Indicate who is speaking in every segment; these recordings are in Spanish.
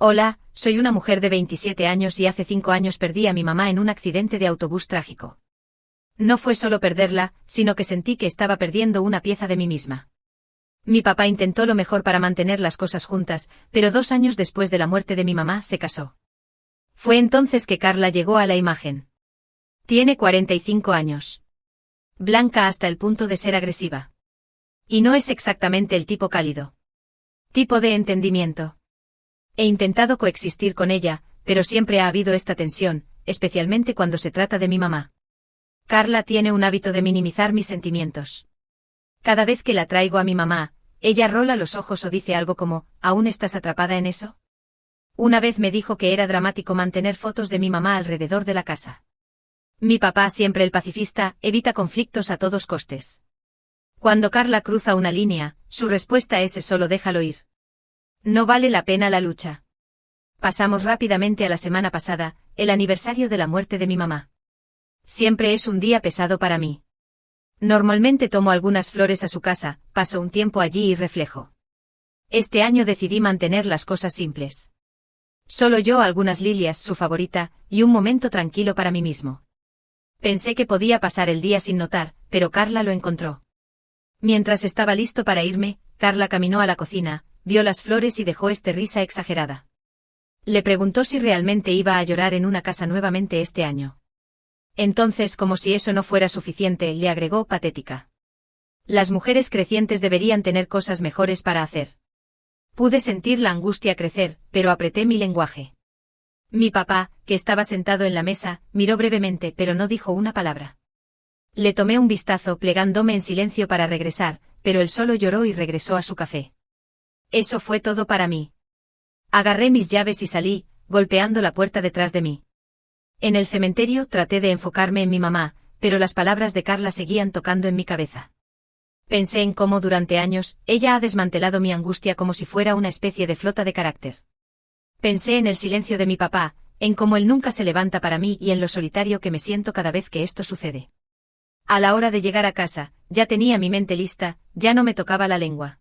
Speaker 1: Hola, soy una mujer de 27 años y hace 5 años perdí a mi mamá en un accidente de autobús trágico. No fue solo perderla, sino que sentí que estaba perdiendo una pieza de mí misma. Mi papá intentó lo mejor para mantener las cosas juntas, pero 2 años después de la muerte de mi mamá se casó. Fue entonces que Carla llegó a la imagen. Tiene 45 años. Blanca hasta el punto de ser agresiva. Y no es exactamente el tipo cálido. Tipo de entendimiento. He intentado coexistir con ella, pero siempre ha habido esta tensión, especialmente cuando se trata de mi mamá. Carla tiene un hábito de minimizar mis sentimientos. Cada vez que la traigo a mi mamá, ella rola los ojos o dice algo como, ¿aún estás atrapada en eso? Una vez me dijo que era dramático mantener fotos de mi mamá alrededor de la casa. Mi papá, siempre el pacifista, evita conflictos a todos costes. Cuando Carla cruza una línea, su respuesta es solo déjalo ir. No vale la pena la lucha. Pasamos rápidamente a la semana pasada, el aniversario de la muerte de mi mamá. Siempre es un día pesado para mí. Normalmente tomo algunas flores a su casa, paso un tiempo allí y reflejo. Este año decidí mantener las cosas simples. Solo yo, algunas lilias, su favorita, y un momento tranquilo para mí mismo. Pensé que podía pasar el día sin notar, pero Carla lo encontró. Mientras estaba listo para irme, Carla caminó a la cocina, vio las flores y dejó risa exagerada. Le preguntó si realmente iba a llorar en una casa nuevamente este año. Entonces, como si eso no fuera suficiente, le agregó patética. Las mujeres crecientes deberían tener cosas mejores para hacer. Pude sentir la angustia crecer, pero apreté mi lenguaje. Mi papá, que estaba sentado en la mesa, miró brevemente, pero no dijo una palabra. Le tomé un vistazo, plegándome en silencio para regresar, pero él solo lloró y regresó a su café. Eso fue todo para mí. Agarré mis llaves y salí, golpeando la puerta detrás de mí. En el cementerio traté de enfocarme en mi mamá, pero las palabras de Carla seguían tocando en mi cabeza. Pensé en cómo durante años, ella ha desmantelado mi angustia como si fuera una especie de flota de carácter. Pensé en el silencio de mi papá, en cómo él nunca se levanta para mí y en lo solitario que me siento cada vez que esto sucede. A la hora de llegar a casa, ya tenía mi mente lista, ya no me tocaba la lengua.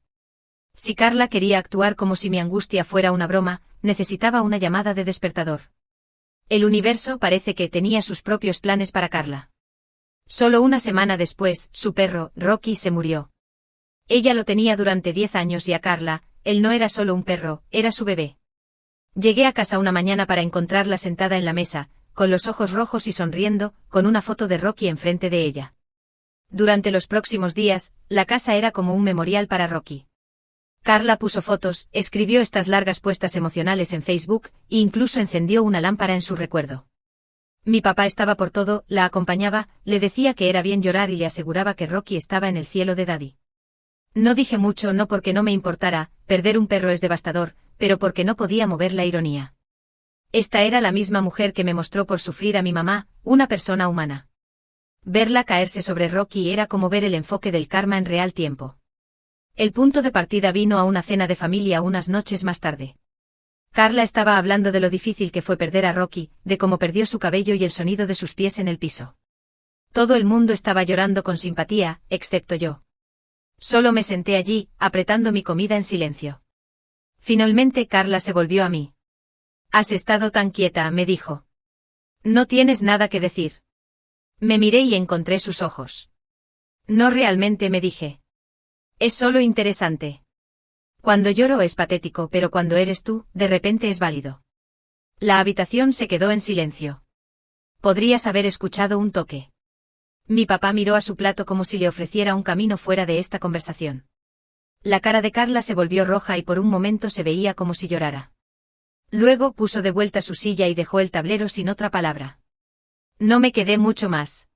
Speaker 1: Si Carla quería actuar como si mi angustia fuera una broma, necesitaba una llamada de despertador. El universo parece que tenía sus propios planes para Carla. Solo una semana después, su perro, Rocky, se murió. Ella lo tenía durante 10 años y a Carla, él no era solo un perro, era su bebé. Llegué a casa una mañana para encontrarla sentada en la mesa, con los ojos rojos y sonriendo, con una foto de Rocky enfrente de ella. Durante los próximos días, la casa era como un memorial para Rocky. Carla puso fotos, escribió estas largas puestas emocionales en Facebook, e incluso encendió una lámpara en su recuerdo. Mi papá estaba por todo, la acompañaba, le decía que era bien llorar y le aseguraba que Rocky estaba en el cielo de Daddy. No dije mucho, no porque no me importara, perder un perro es devastador, pero porque no podía mover la ironía. Esta era la misma mujer que me mostró por sufrir a mi mamá, una persona humana. Verla caerse sobre Rocky era como ver el enfoque del karma en real tiempo. El punto de partida vino a una cena de familia unas noches más tarde. Carla estaba hablando de lo difícil que fue perder a Rocky, de cómo perdió su cabello y el sonido de sus pies en el piso. Todo el mundo estaba llorando con simpatía, excepto yo. Solo me senté allí, apretando mi comida en silencio. Finalmente Carla se volvió a mí. «Has estado tan quieta», me dijo. «¿No tienes nada que decir?» Me miré y encontré sus ojos. «No realmente», me dije. «Es solo interesante. Cuando lloro es patético, pero cuando eres tú, de repente es válido». La habitación se quedó en silencio. Podrías haber escuchado un toque. Mi papá miró a su plato como si le ofreciera un camino fuera de esta conversación. La cara de Carla se volvió roja y por un momento se veía como si llorara. Luego puso de vuelta su silla y dejó el tablero sin otra palabra. No me quedé mucho más.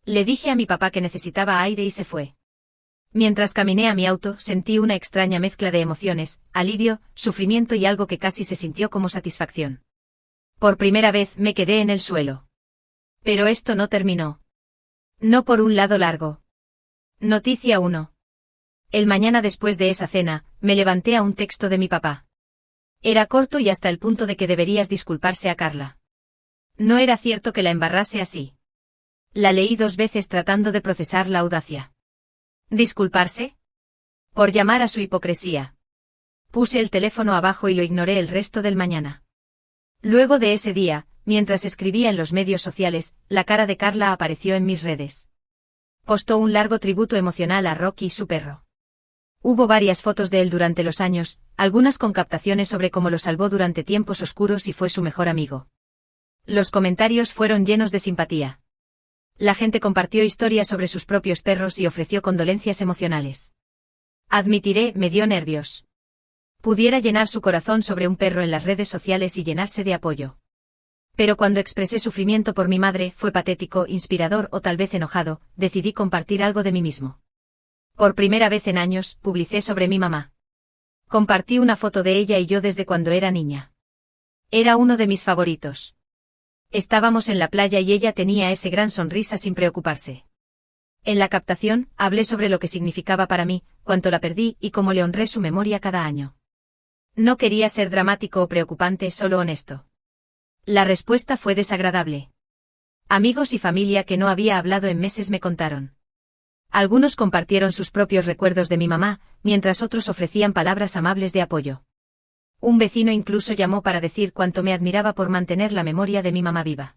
Speaker 1: Le dije a mi papá que necesitaba aire y se fue. Mientras caminé a mi auto, sentí una extraña mezcla de emociones, alivio, sufrimiento y algo que casi se sintió como satisfacción. Por primera vez me quedé en el suelo. Pero esto no terminó. No por un lado largo. Noticia 1. El mañana después de esa cena, me levanté a un texto de mi papá. Era corto y hasta el punto de que deberías disculparse a Carla. No era cierto que la embarrase así. La leí 2 veces tratando de procesar la audacia. ¿Disculparse? ¿Por llamar a su hipocresía? Puse el teléfono abajo y lo ignoré el resto del mañana. Luego de ese día, mientras escribía en los medios sociales, la cara de Carla apareció en mis redes. Postó un largo tributo emocional a Rocky y su perro. Hubo varias fotos de él durante los años, algunas con captaciones sobre cómo lo salvó durante tiempos oscuros y fue su mejor amigo. Los comentarios fueron llenos de simpatía. La gente compartió historias sobre sus propios perros y ofreció condolencias emocionales. Admitiré, me dio nervios. Pudiera llenar su corazón sobre un perro en las redes sociales y llenarse de apoyo. Pero cuando expresé sufrimiento por mi madre, fue patético, inspirador o tal vez enojado, decidí compartir algo de mí mismo. Por primera vez en años, publicé sobre mi mamá. Compartí una foto de ella y yo desde cuando era niña. Era uno de mis favoritos. Estábamos en la playa y ella tenía ese gran sonrisa sin preocuparse. En la captación, hablé sobre lo que significaba para mí, cuánto la perdí y cómo le honré su memoria cada año. No quería ser dramático o preocupante, solo honesto. La respuesta fue desagradable. Amigos y familia que no había hablado en meses me contaron. Algunos compartieron sus propios recuerdos de mi mamá, mientras otros ofrecían palabras amables de apoyo. Un vecino incluso llamó para decir cuánto me admiraba por mantener la memoria de mi mamá viva.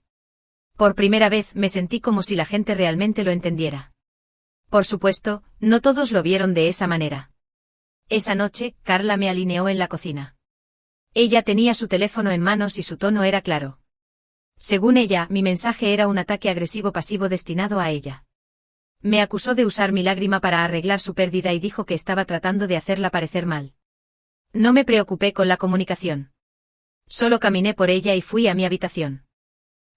Speaker 1: Por primera vez me sentí como si la gente realmente lo entendiera. Por supuesto, no todos lo vieron de esa manera. Esa noche, Carla me alineó en la cocina. Ella tenía su teléfono en manos y su tono era claro. Según ella, mi mensaje era un ataque agresivo pasivo destinado a ella. Me acusó de usar mi lágrima para arreglar su pérdida y dijo que estaba tratando de hacerla parecer mal. No me preocupé con la comunicación. Solo caminé por ella y fui a mi habitación.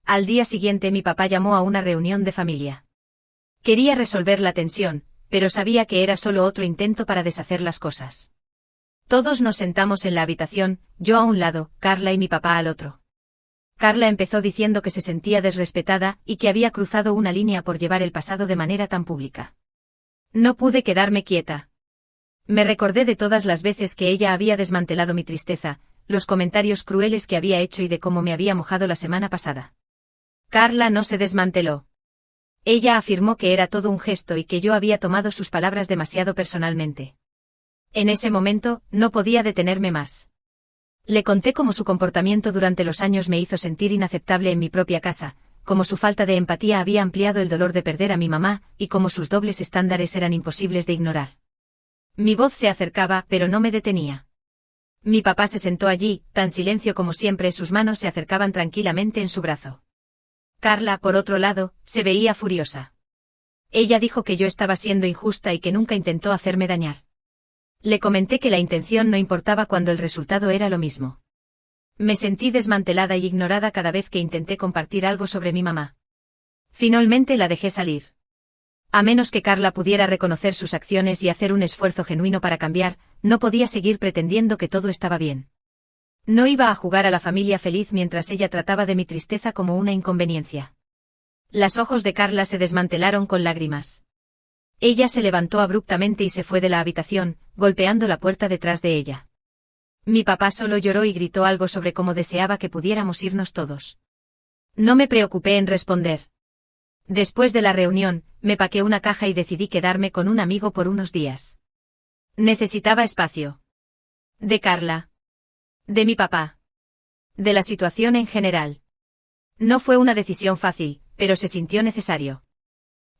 Speaker 1: Al día siguiente mi papá llamó a una reunión de familia. Quería resolver la tensión, pero sabía que era solo otro intento para deshacer las cosas. Todos nos sentamos en la habitación, yo a un lado, Carla y mi papá al otro. Carla empezó diciendo que se sentía desrespetada y que había cruzado una línea por llevar el pasado de manera tan pública. No pude quedarme quieta. Me recordé de todas las veces que ella había desmantelado mi tristeza, los comentarios crueles que había hecho y de cómo me había mojado la semana pasada. Carla no se desmanteló. Ella afirmó que era todo un gesto y que yo había tomado sus palabras demasiado personalmente. En ese momento, no podía detenerme más. Le conté cómo su comportamiento durante los años me hizo sentir inaceptable en mi propia casa, cómo su falta de empatía había ampliado el dolor de perder a mi mamá, y cómo sus dobles estándares eran imposibles de ignorar. Mi voz se acercaba, pero no me detenía. Mi papá se sentó allí, tan silencio como siempre, sus manos se acercaban tranquilamente en su brazo. Carla, por otro lado, se veía furiosa. Ella dijo que yo estaba siendo injusta y que nunca intentó hacerme dañar. Le comenté que la intención no importaba cuando el resultado era lo mismo. Me sentí desmantelada y ignorada cada vez que intenté compartir algo sobre mi mamá. Finalmente la dejé salir. A menos que Carla pudiera reconocer sus acciones y hacer un esfuerzo genuino para cambiar, no podía seguir pretendiendo que todo estaba bien. No iba a jugar a la familia feliz mientras ella trataba de mi tristeza como una inconveniencia. Los ojos de Carla se desmantelaron con lágrimas. Ella se levantó abruptamente y se fue de la habitación, golpeando la puerta detrás de ella. Mi papá solo lloró y gritó algo sobre cómo deseaba que pudiéramos irnos todos. No me preocupé en responder. Después de la reunión, me paqué una caja y decidí quedarme con un amigo por unos días. Necesitaba espacio. De Carla. De mi papá. De la situación en general. No fue una decisión fácil, pero se sintió necesario.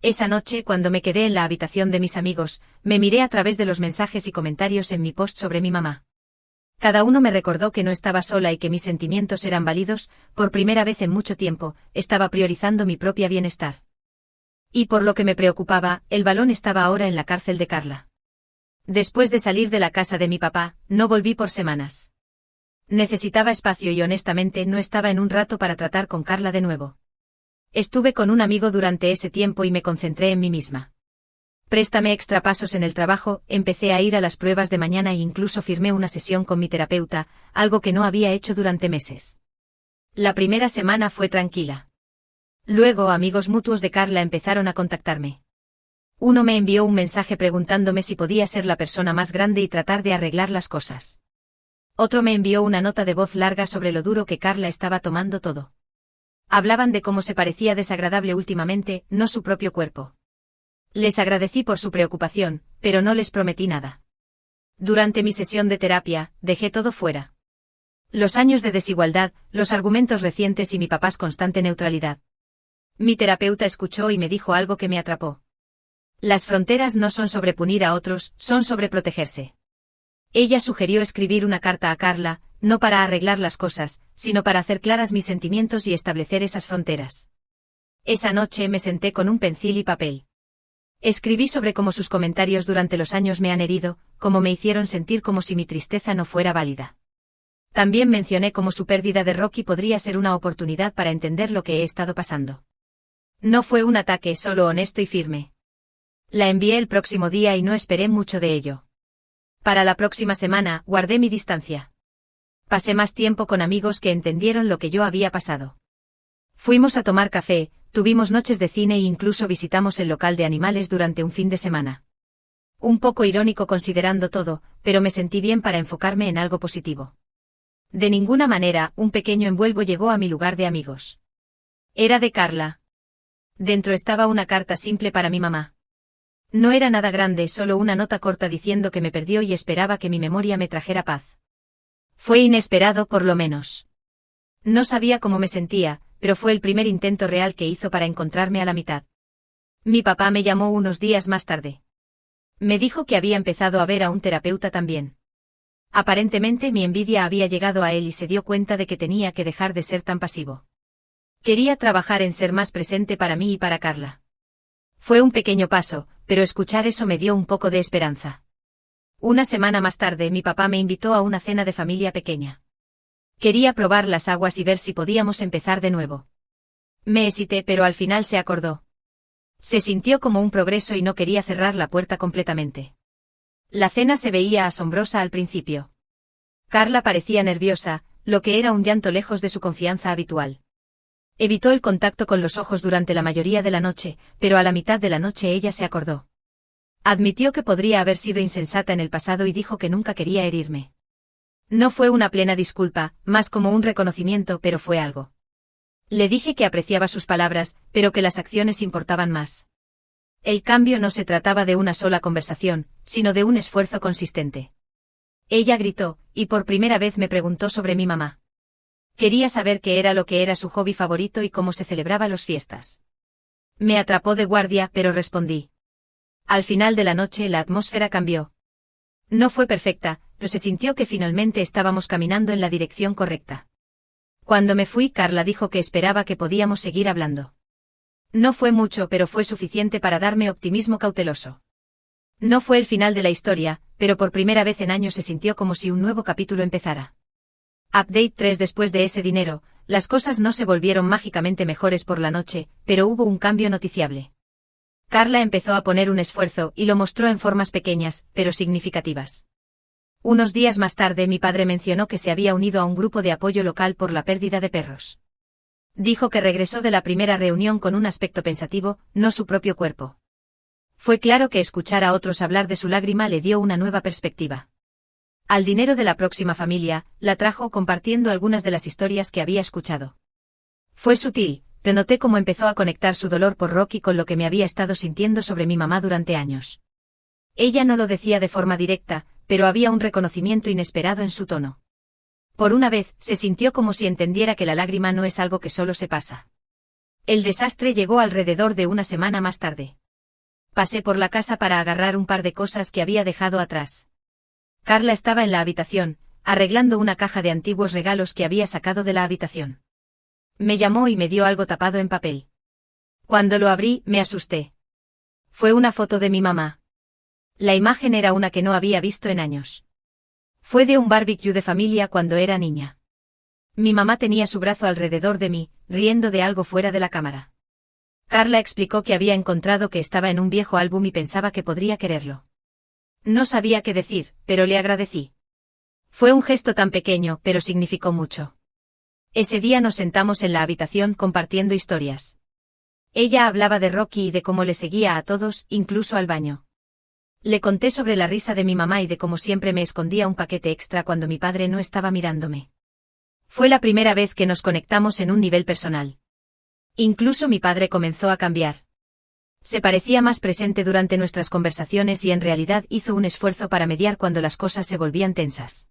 Speaker 1: Esa noche, cuando me quedé en la habitación de mis amigos, me miré a través de los mensajes y comentarios en mi post sobre mi mamá. Cada uno me recordó que no estaba sola y que mis sentimientos eran válidos. Por primera vez en mucho tiempo, estaba priorizando mi propio bienestar. Y por lo que me preocupaba, el balón estaba ahora en la cárcel de Carla. Después de salir de la casa de mi papá, no volví por semanas. Necesitaba espacio y honestamente no estaba en un rato para tratar con Carla de nuevo. Estuve con un amigo durante ese tiempo y me concentré en mí misma. Préstame extra pasos en el trabajo, empecé a ir a las pruebas de mañana e incluso firmé una sesión con mi terapeuta, algo que no había hecho durante meses. La primera semana fue tranquila. Luego amigos mutuos de Carla empezaron a contactarme. Uno me envió un mensaje preguntándome si podía ser la persona más grande y tratar de arreglar las cosas. Otro me envió una nota de voz larga sobre lo duro que Carla estaba tomando todo. Hablaban de cómo se parecía desagradable últimamente, no su propio cuerpo. Les agradecí por su preocupación, pero no les prometí nada. Durante mi sesión de terapia, dejé todo fuera. Los años de desigualdad, los argumentos recientes y mi papás constante neutralidad. Mi terapeuta escuchó y me dijo algo que me atrapó. Las fronteras no son sobre punir a otros, son sobre protegerse. Ella sugirió escribir una carta a Carla, no para arreglar las cosas, sino para hacer claras mis sentimientos y establecer esas fronteras. Esa noche me senté con un pencil y papel. Escribí sobre cómo sus comentarios durante los años me han herido, cómo me hicieron sentir como si mi tristeza no fuera válida. También mencioné cómo su pérdida de Rocky podría ser una oportunidad para entender lo que he estado pasando. No fue un ataque, solo honesto y firme. La envié el próximo día y no esperé mucho de ello. Para la próxima semana, guardé mi distancia. Pasé más tiempo con amigos que entendieron lo que yo había pasado. Fuimos a tomar café, tuvimos noches de cine e incluso visitamos el local de animales durante un fin de semana. Un poco irónico considerando todo, pero me sentí bien para enfocarme en algo positivo. De ninguna manera, un pequeño envuelvo llegó a mi lugar de amigos. Era de Carla. Dentro estaba una carta simple para mi mamá. No era nada grande, solo una nota corta diciendo que me perdió y esperaba que mi memoria me trajera paz. Fue inesperado, por lo menos. No sabía cómo me sentía, pero fue el primer intento real que hizo para encontrarme a la mitad. Mi papá me llamó unos días más tarde. Me dijo que había empezado a ver a un terapeuta también. Aparentemente mi envidia había llegado a él y se dio cuenta de que tenía que dejar de ser tan pasivo. Quería trabajar en ser más presente para mí y para Carla. Fue un pequeño paso, pero escuchar eso me dio un poco de esperanza. Una semana más tarde mi papá me invitó a una cena de familia pequeña. Quería probar las aguas y ver si podíamos empezar de nuevo. Me hesité, pero al final se acordó. Se sintió como un progreso y no quería cerrar la puerta completamente. La cena se veía asombrosa al principio. Carla parecía nerviosa, lo que era un llanto lejos de su confianza habitual. Evitó el contacto con los ojos durante la mayoría de la noche, pero a la mitad de la noche ella se acordó. Admitió que podría haber sido insensata en el pasado y dijo que nunca quería herirme. No fue una plena disculpa, más como un reconocimiento, pero fue algo. Le dije que apreciaba sus palabras, pero que las acciones importaban más. El cambio no se trataba de una sola conversación, sino de un esfuerzo consistente. Ella gritó, y por primera vez me preguntó sobre mi mamá. Quería saber qué era lo que era su hobby favorito y cómo se celebraba las fiestas. Me atrapó de guardia, pero respondí. Al final de la noche la atmósfera cambió. No fue perfecta, pero se sintió que finalmente estábamos caminando en la dirección correcta. Cuando me fui, Carla dijo que esperaba que podíamos seguir hablando. No fue mucho, pero fue suficiente para darme optimismo cauteloso. No fue el final de la historia, pero por primera vez en años se sintió como si un nuevo capítulo empezara. Update 3. Después de ese dinero, las cosas no se volvieron mágicamente mejores por la noche, pero hubo un cambio noticiable. Carla empezó a poner un esfuerzo y lo mostró en formas pequeñas, pero significativas. Unos días más tarde mi padre mencionó que se había unido a un grupo de apoyo local por la pérdida de perros. Dijo que regresó de la primera reunión con un aspecto pensativo, no su propio cuerpo. Fue claro que escuchar a otros hablar de su lágrima le dio una nueva perspectiva. Al dinero de la próxima familia, la trajo compartiendo algunas de las historias que había escuchado. Fue sutil, pero noté cómo empezó a conectar su dolor por Rocky con lo que me había estado sintiendo sobre mi mamá durante años. Ella no lo decía de forma directa, pero había un reconocimiento inesperado en su tono. Por una vez, se sintió como si entendiera que la lágrima no es algo que solo se pasa. El desastre llegó alrededor de una semana más tarde. Pasé por la casa para agarrar un par de cosas que había dejado atrás. Carla estaba en la habitación, arreglando una caja de antiguos regalos que había sacado de la habitación. Me llamó y me dio algo tapado en papel. Cuando lo abrí, me asusté. Fue una foto de mi mamá. La imagen era una que no había visto en años. Fue de un barbecue de familia cuando era niña. Mi mamá tenía su brazo alrededor de mí, riendo de algo fuera de la cámara. Carla explicó que había encontrado que estaba en un viejo álbum y pensaba que podría quererlo. No sabía qué decir, pero le agradecí. Fue un gesto tan pequeño, pero significó mucho. Ese día nos sentamos en la habitación compartiendo historias. Ella hablaba de Rocky y de cómo le seguía a todos, incluso al baño. Le conté sobre la risa de mi mamá y de cómo siempre me escondía un paquete extra cuando mi padre no estaba mirándome. Fue la primera vez que nos conectamos en un nivel personal. Incluso mi padre comenzó a cambiar. Se parecía más presente durante nuestras conversaciones y en realidad hizo un esfuerzo para mediar cuando las cosas se volvían tensas.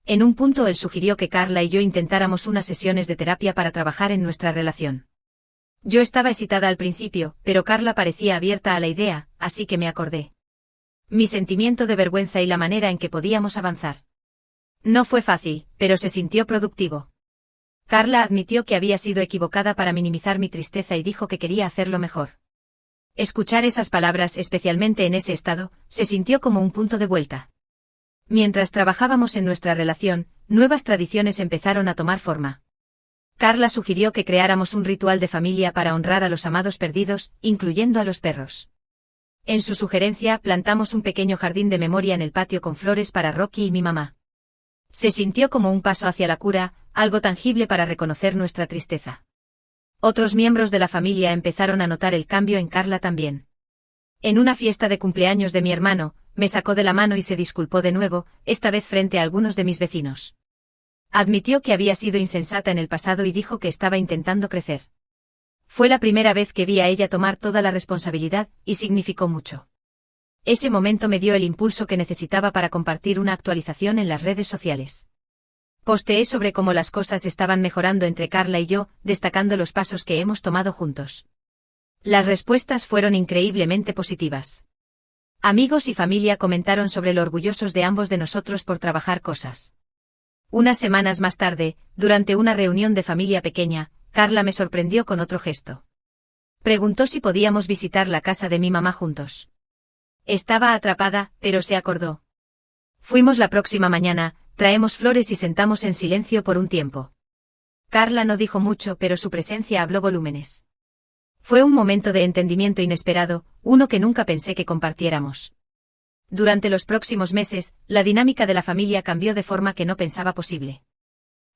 Speaker 1: En un punto él sugirió que Carla y yo intentáramos unas sesiones de terapia para trabajar en nuestra relación. Yo estaba excitada al principio, pero Carla parecía abierta a la idea, así que me acordé. Mi sentimiento de vergüenza y la manera en que podíamos avanzar. No fue fácil, pero se sintió productivo. Carla admitió que había sido equivocada para minimizar mi tristeza y dijo que quería hacerlo mejor. Escuchar esas palabras, especialmente en ese estado, se sintió como un punto de vuelta. Mientras trabajábamos en nuestra relación, nuevas tradiciones empezaron a tomar forma. Carla sugirió que creáramos un ritual de familia para honrar a los amados perdidos, incluyendo a los perros. En su sugerencia, plantamos un pequeño jardín de memoria en el patio con flores para Rocky y mi mamá. Se sintió como un paso hacia la cura, algo tangible para reconocer nuestra tristeza. Otros miembros de la familia empezaron a notar el cambio en Carla también. En una fiesta de cumpleaños de mi hermano, me sacó de la mano y se disculpó de nuevo, esta vez frente a algunos de mis vecinos. Admitió que había sido insensata en el pasado y dijo que estaba intentando crecer. Fue la primera vez que vi a ella tomar toda la responsabilidad, y significó mucho. Ese momento me dio el impulso que necesitaba para compartir una actualización en las redes sociales. Posteé sobre cómo las cosas estaban mejorando entre Carla y yo, destacando los pasos que hemos tomado juntos. Las respuestas fueron increíblemente positivas. Amigos y familia comentaron sobre lo orgullosos de ambos de nosotros por trabajar cosas. Unas semanas más tarde, durante una reunión de familia pequeña, Carla me sorprendió con otro gesto. Preguntó si podíamos visitar la casa de mi mamá juntos. Estaba atrapada, pero se acordó. Fuimos la próxima mañana, traemos flores y sentamos en silencio por un tiempo. Carla no dijo mucho, pero su presencia habló volúmenes. Fue un momento de entendimiento inesperado, uno que nunca pensé que compartiéramos. Durante los próximos meses, la dinámica de la familia cambió de forma que no pensaba posible.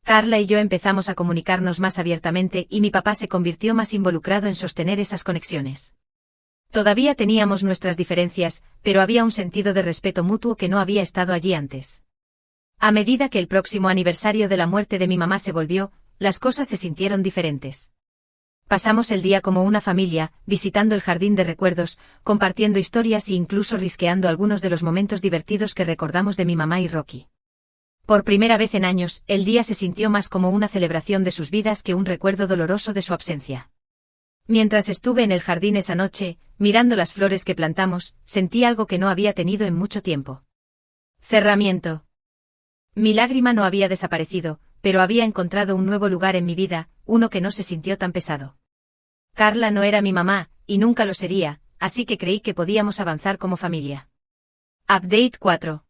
Speaker 1: Carla y yo empezamos a comunicarnos más abiertamente y mi papá se convirtió más involucrado en sostener esas conexiones. Todavía teníamos nuestras diferencias, pero había un sentido de respeto mutuo que no había estado allí antes. A medida que el próximo aniversario de la muerte de mi mamá se volvió, las cosas se sintieron diferentes. Pasamos el día como una familia, visitando el jardín de recuerdos, compartiendo historias e incluso risqueando algunos de los momentos divertidos que recordamos de mi mamá y Rocky. Por primera vez en años, el día se sintió más como una celebración de sus vidas que un recuerdo doloroso de su ausencia. Mientras estuve en el jardín esa noche, mirando las flores que plantamos, sentí algo que no había tenido en mucho tiempo. Cerramiento. Mi lágrima no había desaparecido, pero había encontrado un nuevo lugar en mi vida, uno que no se sintió tan pesado. Carla no era mi mamá, y nunca lo sería, así que creí que podíamos avanzar como familia. Update 4.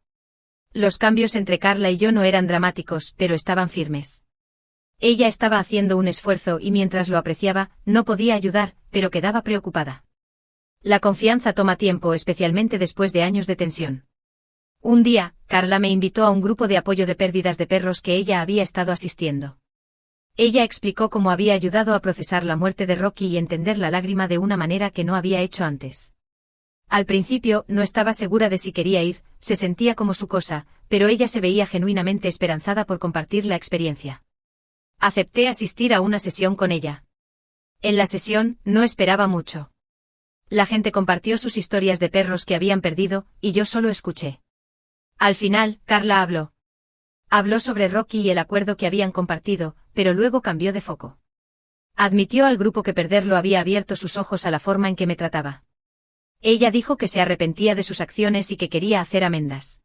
Speaker 1: Los cambios entre Carla y yo no eran dramáticos, pero estaban firmes. Ella estaba haciendo un esfuerzo y mientras lo apreciaba, no podía ayudar, pero quedaba preocupada. La confianza toma tiempo, especialmente después de años de tensión. Un día, Carla me invitó a un grupo de apoyo de pérdidas de perros que ella había estado asistiendo. Ella explicó cómo había ayudado a procesar la muerte de Rocky y entender la lágrima de una manera que no había hecho antes. Al principio, no estaba segura de si quería ir, se sentía como su cosa, pero ella se veía genuinamente esperanzada por compartir la experiencia. Acepté asistir a una sesión con ella. En la sesión, no esperaba mucho. La gente compartió sus historias de perros que habían perdido, y yo solo escuché. Al final, Carla habló. Habló sobre Rocky y el acuerdo que habían compartido, pero luego cambió de foco. Admitió al grupo que perderlo había abierto sus ojos a la forma en que me trataba. Ella dijo que se arrepentía de sus acciones y que quería hacer amendas.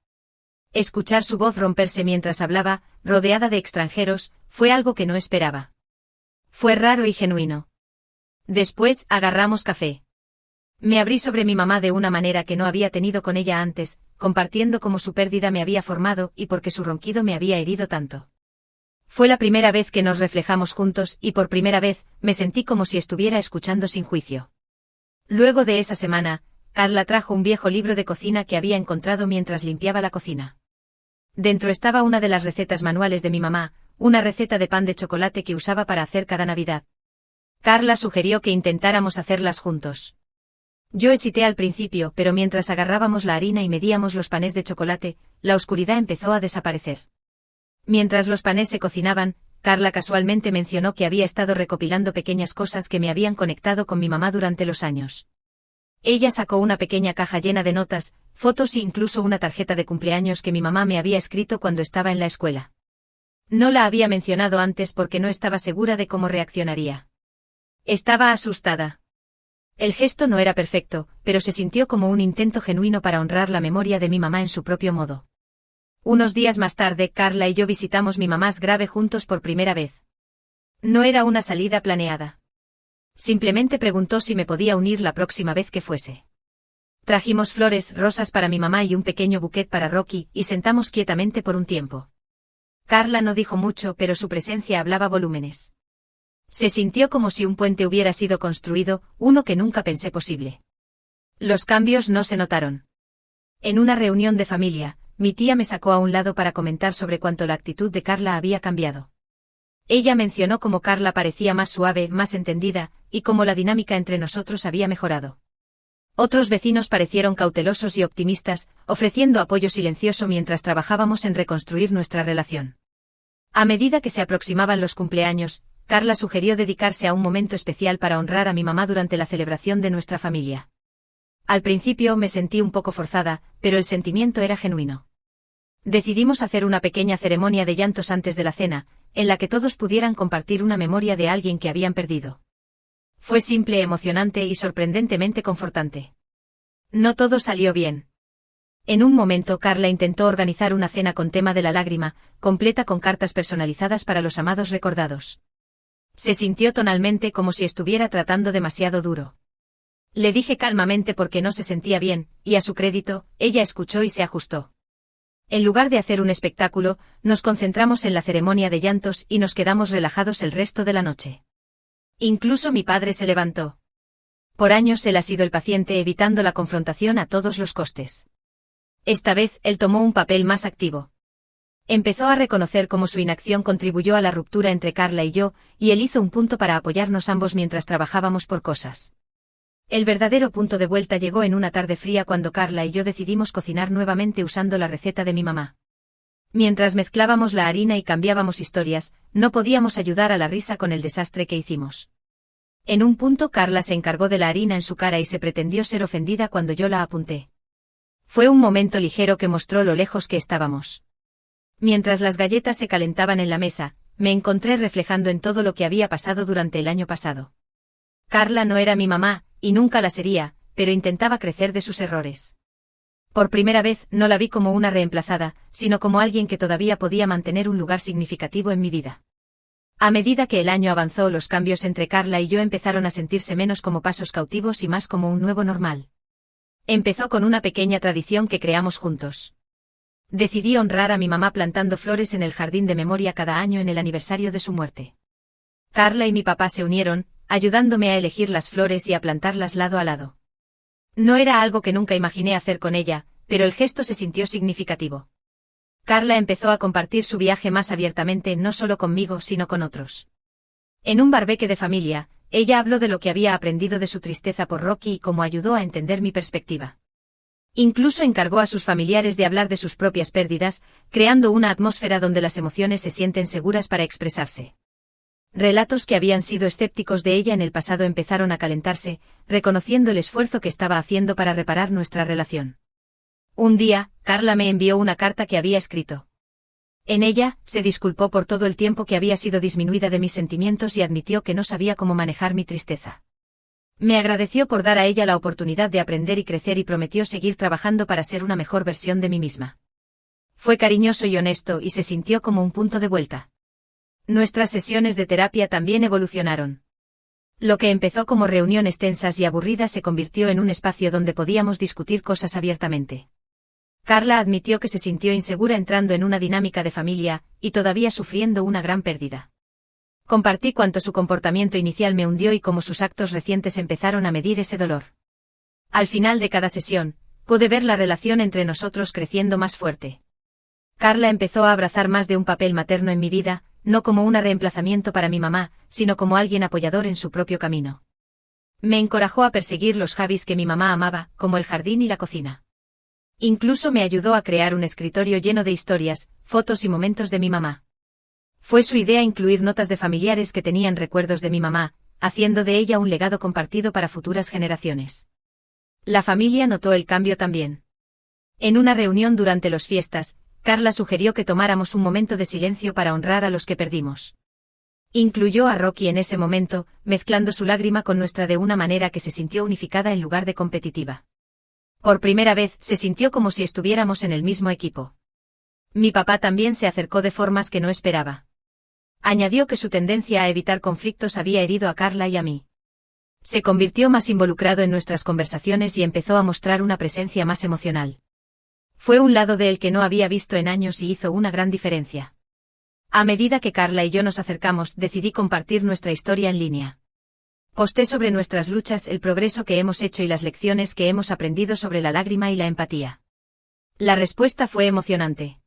Speaker 1: Escuchar su voz romperse mientras hablaba, rodeada de extranjeros, fue algo que no esperaba. Fue raro y genuino. Después, agarramos café. Me abrí sobre mi mamá de una manera que no había tenido con ella antes, compartiendo cómo su pérdida me había formado y por qué su ronquido me había herido tanto. Fue la primera vez que nos reflejamos juntos y por primera vez, me sentí como si estuviera escuchando sin juicio. Luego de esa semana, Carla trajo un viejo libro de cocina que había encontrado mientras limpiaba la cocina. Dentro estaba una de las recetas manuales de mi mamá, una receta de pan de chocolate que usaba para hacer cada Navidad. Carla sugirió que intentáramos hacerlas juntos. Yo hesité al principio, pero mientras agarrábamos la harina y medíamos los panes de chocolate, la oscuridad empezó a desaparecer. Mientras los panes se cocinaban, Carla casualmente mencionó que había estado recopilando pequeñas cosas que me habían conectado con mi mamá durante los años. Ella sacó una pequeña caja llena de notas, fotos e incluso una tarjeta de cumpleaños que mi mamá me había escrito cuando estaba en la escuela. No la había mencionado antes porque no estaba segura de cómo reaccionaría. Estaba asustada. El gesto no era perfecto, pero se sintió como un intento genuino para honrar la memoria de mi mamá en su propio modo. Unos días más tarde, Carla y yo visitamos mi mamá grave juntos por primera vez. No era una salida planeada. Simplemente preguntó si me podía unir la próxima vez que fuese. Trajimos flores, rosas para mi mamá y un pequeño bouquet para Rocky, y sentamos quietamente por un tiempo. Carla no dijo mucho, pero su presencia hablaba volúmenes. Se sintió como si un puente hubiera sido construido, uno que nunca pensé posible. Los cambios no se notaron. En una reunión de familia, mi tía me sacó a un lado para comentar sobre cuánto la actitud de Carla había cambiado. Ella mencionó cómo Carla parecía más suave, más entendida, y cómo la dinámica entre nosotros había mejorado. Otros vecinos parecieron cautelosos y optimistas, ofreciendo apoyo silencioso mientras trabajábamos en reconstruir nuestra relación. A medida que se aproximaban los cumpleaños, Carla sugirió dedicarse a un momento especial para honrar a mi mamá durante la celebración de nuestra familia. Al principio me sentí un poco forzada, pero el sentimiento era genuino. Decidimos hacer una pequeña ceremonia de llantos antes de la cena, en la que todos pudieran compartir una memoria de alguien que habían perdido. Fue simple, emocionante y sorprendentemente confortante. No todo salió bien. En un momento Carla intentó organizar una cena con tema de la lágrima, completa con cartas personalizadas para los amados recordados. Se sintió tonalmente como si estuviera tratando demasiado duro. Le dije calmamente por qué no se sentía bien, y a su crédito, ella escuchó y se ajustó. En lugar de hacer un espectáculo, nos concentramos en la ceremonia de llantos y nos quedamos relajados el resto de la noche. Incluso mi padre se levantó. Por años él ha sido el paciente evitando la confrontación a todos los costes. Esta vez él tomó un papel más activo. Empezó a reconocer cómo su inacción contribuyó a la ruptura entre Carla y yo, y él hizo un punto para apoyarnos ambos mientras trabajábamos por cosas. El verdadero punto de vuelta llegó en una tarde fría cuando Carla y yo decidimos cocinar nuevamente usando la receta de mi mamá. Mientras mezclábamos la harina y cambiábamos historias, no podíamos ayudar a la risa con el desastre que hicimos. En un punto Carla se encargó de la harina en su cara y se pretendió ser ofendida cuando yo la apunté. Fue un momento ligero que mostró lo lejos que estábamos. Mientras las galletas se calentaban en la mesa, me encontré reflejando en todo lo que había pasado durante el año pasado. Carla no era mi mamá, y nunca la sería, pero intentaba crecer de sus errores. Por primera vez no la vi como una reemplazada, sino como alguien que todavía podía mantener un lugar significativo en mi vida. A medida que el año avanzó, los cambios entre Carla y yo empezaron a sentirse menos como pasos cautivos y más como un nuevo normal. Empezó con una pequeña tradición que creamos juntos. Decidí honrar a mi mamá plantando flores en el jardín de memoria cada año en el aniversario de su muerte. Carla y mi papá se unieron, ayudándome a elegir las flores y a plantarlas lado a lado. No era algo que nunca imaginé hacer con ella, pero el gesto se sintió significativo. Carla empezó a compartir su viaje más abiertamente, no solo conmigo sino con otros. En un barbecue de familia, ella habló de lo que había aprendido de su tristeza por Rocky y cómo ayudó a entender mi perspectiva. Incluso encargó a sus familiares de hablar de sus propias pérdidas, creando una atmósfera donde las emociones se sienten seguras para expresarse. Relatos que habían sido escépticos de ella en el pasado empezaron a calentarse, reconociendo el esfuerzo que estaba haciendo para reparar nuestra relación. Un día, Carla me envió una carta que había escrito. En ella, se disculpó por todo el tiempo que había sido disminuida de mis sentimientos y admitió que no sabía cómo manejar mi tristeza. Me agradeció por dar a ella la oportunidad de aprender y crecer y prometió seguir trabajando para ser una mejor versión de mí misma. Fue cariñoso y honesto y se sintió como un punto de vuelta. Nuestras sesiones de terapia también evolucionaron. Lo que empezó como reuniones tensas y aburridas se convirtió en un espacio donde podíamos discutir cosas abiertamente. Carla admitió que se sintió insegura entrando en una dinámica de familia, y todavía sufriendo una gran pérdida. Compartí cuánto su comportamiento inicial me hundió y cómo sus actos recientes empezaron a medir ese dolor. Al final de cada sesión, pude ver la relación entre nosotros creciendo más fuerte. Carla empezó a abrazar más de un papel materno en mi vida, no como un reemplazamiento para mi mamá, sino como alguien apoyador en su propio camino. Me encorajó a perseguir los hobbies que mi mamá amaba, como el jardín y la cocina. Incluso me ayudó a crear un escritorio lleno de historias, fotos y momentos de mi mamá. Fue su idea incluir notas de familiares que tenían recuerdos de mi mamá, haciendo de ella un legado compartido para futuras generaciones. La familia notó el cambio también. En una reunión durante las fiestas, Carla sugirió que tomáramos un momento de silencio para honrar a los que perdimos. Incluyó a Rocky en ese momento, mezclando su lágrima con nuestra de una manera que se sintió unificada en lugar de competitiva. Por primera vez se sintió como si estuviéramos en el mismo equipo. Mi papá también se acercó de formas que no esperaba. Añadió que su tendencia a evitar conflictos había herido a Carla y a mí. Se convirtió más involucrado en nuestras conversaciones y empezó a mostrar una presencia más emocional. Fue un lado de él que no había visto en años y hizo una gran diferencia. A medida que Carla y yo nos acercamos, decidí compartir nuestra historia en línea. Posté sobre nuestras luchas, el progreso que hemos hecho y las lecciones que hemos aprendido sobre la lágrima y la empatía. La respuesta fue emocionante.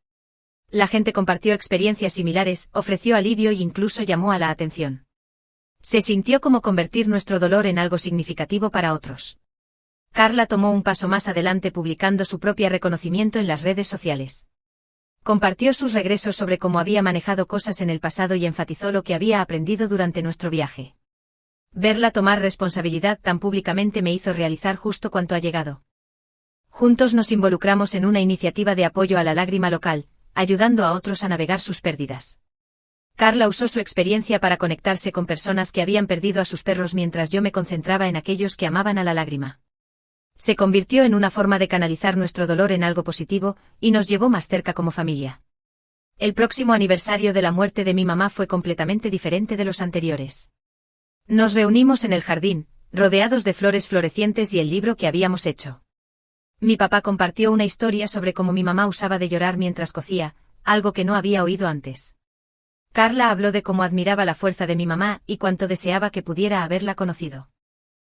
Speaker 1: La gente compartió experiencias similares, ofreció alivio e incluso llamó a la atención. Se sintió como convertir nuestro dolor en algo significativo para otros. Carla tomó un paso más adelante publicando su propio reconocimiento en las redes sociales. Compartió sus regresos sobre cómo había manejado cosas en el pasado y enfatizó lo que había aprendido durante nuestro viaje. Verla tomar responsabilidad tan públicamente me hizo realizar justo cuanto ha llegado. Juntos nos involucramos en una iniciativa de apoyo a la lágrima local, ayudando a otros a navegar sus pérdidas. Carla usó su experiencia para conectarse con personas que habían perdido a sus perros mientras yo me concentraba en aquellos que amaban a la lágrima. Se convirtió en una forma de canalizar nuestro dolor en algo positivo, y nos llevó más cerca como familia. El próximo aniversario de la muerte de mi mamá fue completamente diferente de los anteriores. Nos reunimos en el jardín, rodeados de flores florecientes y el libro que habíamos hecho. Mi papá compartió una historia sobre cómo mi mamá usaba de llorar mientras cocía, algo que no había oído antes. Carla habló de cómo admiraba la fuerza de mi mamá y cuánto deseaba que pudiera haberla conocido.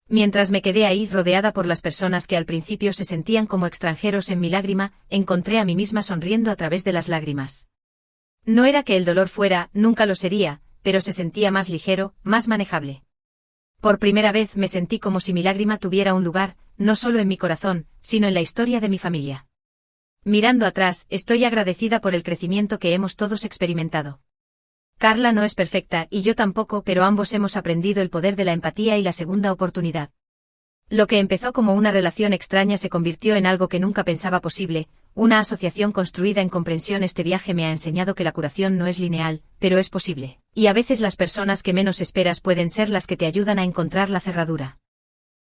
Speaker 1: Mientras me quedé ahí rodeada por las personas que al principio se sentían como extranjeros en mi lágrima, encontré a mí misma sonriendo a través de las lágrimas. No era que el dolor fuera, nunca lo sería, pero se sentía más ligero, más manejable. Por primera vez me sentí como si mi lágrima tuviera un lugar, no solo en mi corazón, sino en la historia de mi familia. Mirando atrás, estoy agradecida por el crecimiento que hemos todos experimentado. Carla no es perfecta y yo tampoco, pero ambos hemos aprendido el poder de la empatía y la segunda oportunidad. Lo que empezó como una relación extraña se convirtió en algo que nunca pensaba posible, una asociación construida en comprensión. Este viaje me ha enseñado que la curación no es lineal, pero es posible, y a veces las personas que menos esperas pueden ser las que te ayudan a encontrar la cerradura.